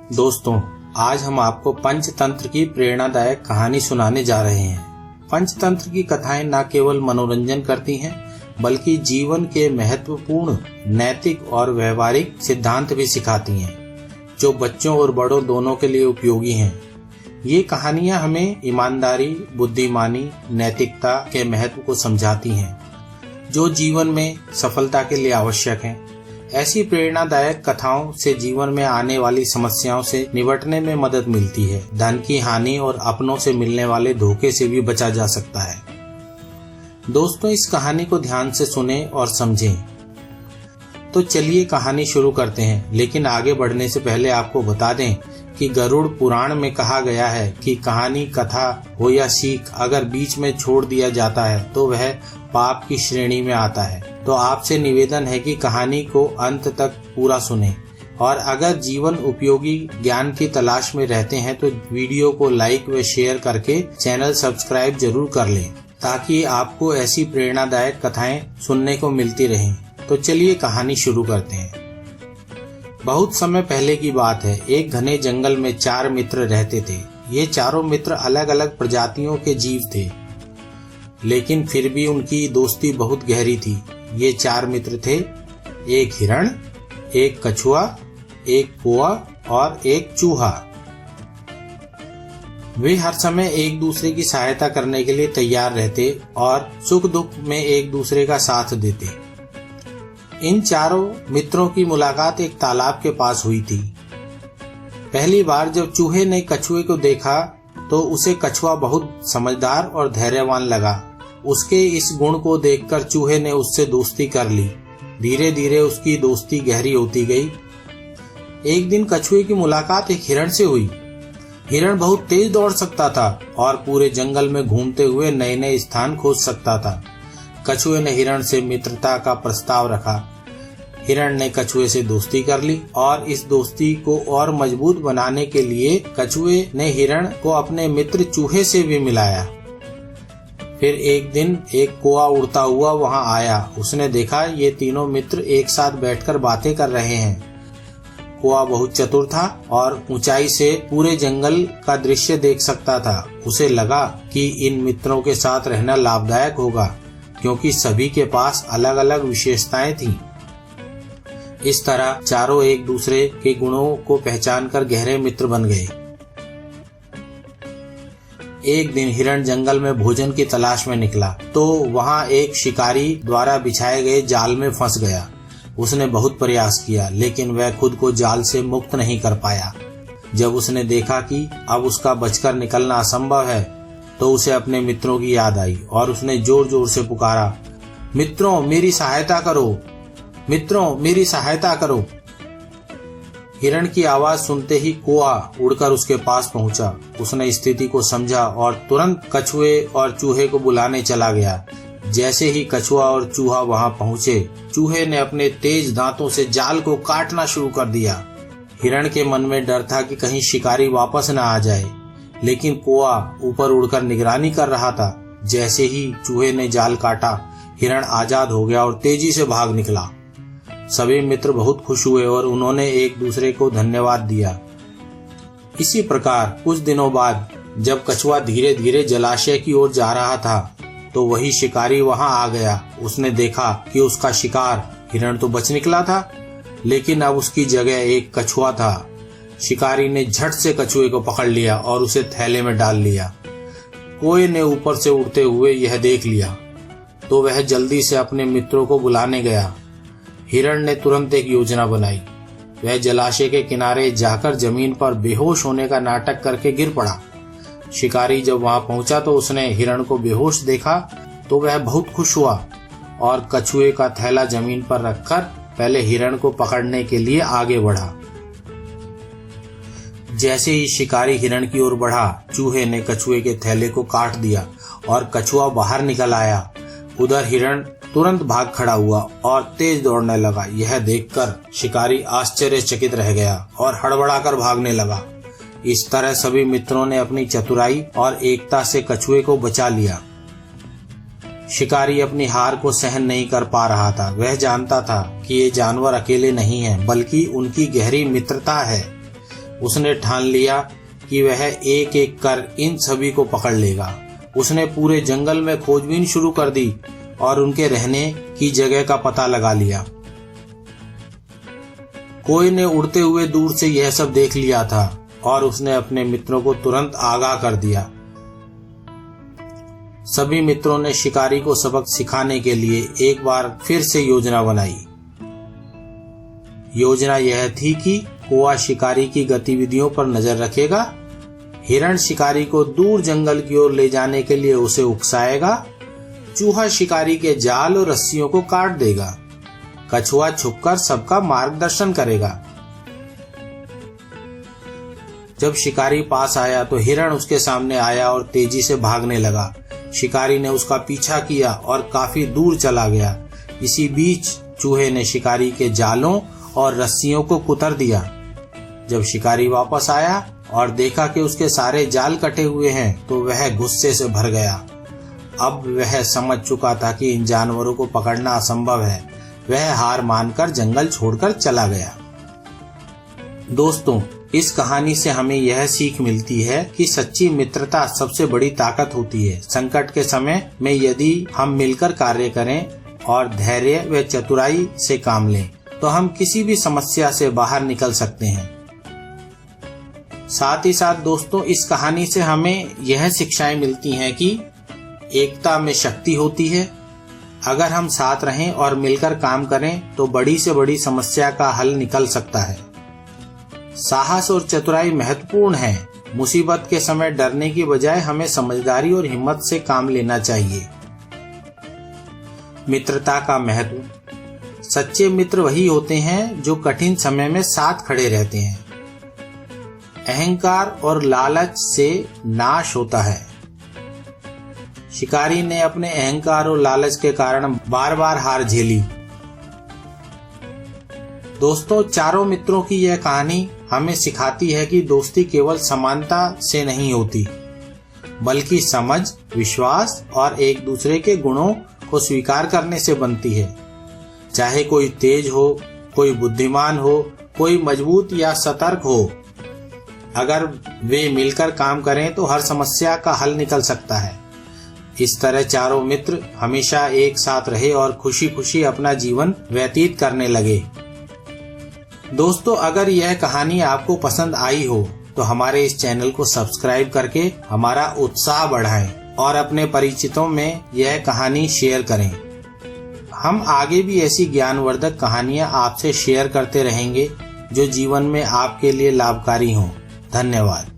दोस्तों, आज हम आपको पंचतंत्र की प्रेरणादायक कहानी सुनाने जा रहे हैं। पंचतंत्र की कथाएं न केवल मनोरंजन करती हैं, बल्कि जीवन के महत्वपूर्ण नैतिक और व्यवहारिक सिद्धांत भी सिखाती हैं, जो बच्चों और बड़ों दोनों के लिए उपयोगी हैं। ये कहानियां हमें ईमानदारी, बुद्धिमानी, नैतिकता के महत्व को समझाती हैं, जो जीवन में सफलता के लिए आवश्यक हैं। ऐसी प्रेरणादायक कथाओं से जीवन में आने वाली समस्याओं से निपटने में मदद मिलती है। धन की हानि और अपनों से मिलने वाले धोखे से भी बचा जा सकता है। दोस्तों, इस कहानी को ध्यान से सुनें और समझें। तो चलिए कहानी शुरू करते हैं, लेकिन आगे बढ़ने से पहले आपको बता दें कि गरुड़ पुराण में कहा गया है कि कहानी, कथा हो या सीख अगर बीच में छोड़ दिया जाता है तो वह पाप की श्रेणी में आता है। तो आपसे निवेदन है कि कहानी को अंत तक पूरा सुनें, और अगर जीवन उपयोगी ज्ञान की तलाश में रहते हैं तो वीडियो को लाइक व शेयर करके चैनल सब्सक्राइब जरूर कर लें, ताकि आपको ऐसी प्रेरणादायक कथाएं सुनने को मिलती रहें। तो चलिए कहानी शुरू करते हैं। बहुत समय पहले की बात है। एक घने जंगल में 4 मित्र रहते थे। ये चारों मित्र अलग अलग प्रजातियों के जीव थे, लेकिन फिर भी उनकी दोस्ती बहुत गहरी थी। ये 4 मित्र थे, एक हिरण, एक कछुआ, एक कौआ और एक चूहा। वे हर समय एक दूसरे की सहायता करने के लिए तैयार रहते और सुख दुख में एक दूसरे का साथ देते। इन चारों मित्रों की मुलाकात एक तालाब के पास हुई थी। पहली बार जब चूहे ने कछुए को देखा तो उसे कछुआ बहुत समझदार और धैर्यवान लगा। उसके इस गुण को देखकर चूहे ने उससे दोस्ती कर ली। धीरे धीरे उसकी दोस्ती गहरी होती गई। एक दिन कछुए की मुलाकात एक हिरण से हुई। हिरण बहुत तेज दौड़ सकता था और पूरे जंगल में घूमते हुए नए नए स्थान खोज सकता था। कछुए ने हिरण से मित्रता का प्रस्ताव रखा। हिरण ने कछुए से दोस्ती कर ली, और इस दोस्ती को और मजबूत बनाने के लिए कछुए ने हिरण को अपने मित्र चूहे से भी मिलाया। फिर एक दिन एक कौआ उड़ता हुआ वहां आया। उसने देखा ये तीनों मित्र एक साथ बैठकर बातें कर रहे हैं। कौआ बहुत चतुर था और ऊंचाई से पूरे जंगल का दृश्य देख सकता था। उसे लगा कि इन मित्रों के साथ रहना लाभदायक होगा, क्योंकि सभी के पास अलग अलग विशेषताएं थीं। इस तरह चारों एक दूसरे के गुणों को पहचानकर गहरे मित्र बन गए। एक दिन हिरण जंगल में भोजन की तलाश में निकला तो वहां एक शिकारी द्वारा बिछाए गए जाल में फंस गया। उसने बहुत प्रयास किया, लेकिन वह खुद को जाल से मुक्त नहीं कर पाया। जब उसने देखा कि अब उसका बचकर निकलना असंभव है, तो उसे अपने मित्रों की याद आई और उसने जोर जोर से पुकारा, मित्रों मेरी सहायता करो, मित्रों मेरी सहायता करो। हिरण की आवाज सुनते ही कौआ उड़कर उसके पास पहुंचा। उसने स्थिति को समझा और तुरंत कछुए और चूहे को बुलाने चला गया। जैसे ही कछुआ और चूहा वहां पहुंचे, चूहे ने अपने तेज दांतों से जाल को काटना शुरू कर दिया। हिरण के मन में डर था कि कहीं शिकारी वापस न आ जाए, लेकिन कौआ ऊपर उड़कर निगरानी कर रहा था। जैसे ही चूहे ने जाल काटा, हिरण आजाद हो गया और तेजी से भाग निकला। सभी मित्र बहुत खुश हुए और उन्होंने एक दूसरे को धन्यवाद दिया। इसी प्रकार कुछ दिनों बाद जब कछुआ धीरे धीरे जलाशय की ओर जा रहा था, तो वही शिकारी वहां आ गया। उसने देखा कि उसका शिकार हिरण तो बच निकला था, लेकिन अब उसकी जगह एक कछुआ था। शिकारी ने झट से कछुए को पकड़ लिया और उसे थैले में डाल लिया। कौए ने ऊपर से उड़ते हुए यह देख लिया, तो वह जल्दी से अपने मित्रों को बुलाने गया। हिरण ने तुरंत एक योजना बनाई। वह जलाशय के किनारे जाकर जमीन पर बेहोश होने का नाटक करके गिर पड़ा। शिकारी जब वहां पहुंचा तो उसने हिरण को बेहोश देखा तो वह बहुत खुश हुआ और कछुए का थैला जमीन पर रखकर पहले हिरण को पकड़ने के लिए आगे बढ़ा। जैसे ही शिकारी हिरण की ओर बढ़ा, चूहे ने कछुए के थैले को काट दिया और कछुआ बाहर निकल आया। उधर हिरण तुरंत भाग खड़ा हुआ और तेज दौड़ने लगा। यह देखकर शिकारी आश्चर्यचकित रह गया और हड़बड़ाकर भागने लगा। इस तरह सभी मित्रों ने अपनी चतुराई और एकता से कछुए को बचा लिया। शिकारी अपनी हार को सहन नहीं कर पा रहा था। वह जानता था कि ये जानवर अकेले नहीं हैं, बल्कि उनकी गहरी मित्रता है। उसने ठान लिया कि वह एक एक कर इन सभी को पकड़ लेगा। उसने पूरे जंगल में खोजबीन शुरू कर दी और उनके रहने की जगह का पता लगा लिया। कोई ने उड़ते हुए दूर से यह सब देख लिया था और उसने अपने मित्रों को तुरंत आगाह कर दिया। सभी मित्रों ने शिकारी को सबक सिखाने के लिए एक बार फिर से योजना बनाई। योजना यह थी कि कौवा शिकारी की गतिविधियों पर नजर रखेगा, हिरण शिकारी को दूर जंगल की ओर ले जाने के लिए उसे उकसाएगा, चूहा शिकारी के जाल और रस्सियों को काट देगा, कछुआ छुपकर सबका मार्गदर्शन करेगा। जब शिकारी पास आया तो हिरण उसके सामने आया और तेजी से भागने लगा। शिकारी ने उसका पीछा किया और काफी दूर चला गया। इसी बीच चूहे ने शिकारी के जालों और रस्सियों को कुतर दिया। जब शिकारी वापस आया और देखा कि उसके सारे जाल कटे हुए हैं तो वह गुस्से से भर गया। अब वह समझ चुका था कि इन जानवरों को पकड़ना असंभव है। वह हार मानकर जंगल छोड़कर चला गया। दोस्तों, इस कहानी से हमें यह सीख मिलती है कि सच्ची मित्रता सबसे बड़ी ताकत होती है। संकट के समय में यदि हम मिलकर कार्य करें और धैर्य व चतुराई से काम लें तो हम किसी भी समस्या से बाहर निकल सकते हैं। साथ ही साथ दोस्तों, इस कहानी से हमें यह शिक्षाएं मिलती हैं कि एकता में शक्ति होती है। अगर हम साथ रहें और मिलकर काम करें तो बड़ी से बड़ी समस्या का हल निकल सकता है। साहस और चतुराई महत्वपूर्ण है। मुसीबत के समय डरने की बजाय हमें समझदारी और हिम्मत से काम लेना चाहिए। मित्रता का महत्व। सच्चे मित्र वही होते हैं जो कठिन समय में साथ खड़े रहते हैं। अहंकार और लालच से नाश होता है। शिकारी ने अपने अहंकार और लालच के कारण बार बार हार झेली। दोस्तों, चारों मित्रों की यह कहानी हमें सिखाती है कि दोस्ती केवल समानता से नहीं होती, बल्कि समझ, विश्वास और एक दूसरे के गुणों को स्वीकार करने से बनती है। चाहे कोई तेज हो, कोई बुद्धिमान हो, कोई मजबूत या सतर्क हो, अगर वे मिलकर काम करें तो हर समस्या का हल निकल सकता है। इस तरह चारों मित्र हमेशा एक साथ रहे और खुशी खुशी अपना जीवन व्यतीत करने लगे। दोस्तों, अगर यह कहानी आपको पसंद आई हो तो हमारे इस चैनल को सब्सक्राइब करके हमारा उत्साह बढ़ाएं और अपने परिचितों में यह कहानी शेयर करें। हम आगे भी ऐसी ज्ञानवर्धक कहानियां आपसे शेयर करते रहेंगे जो जीवन में आपके लिए लाभकारी हों। धन्यवाद।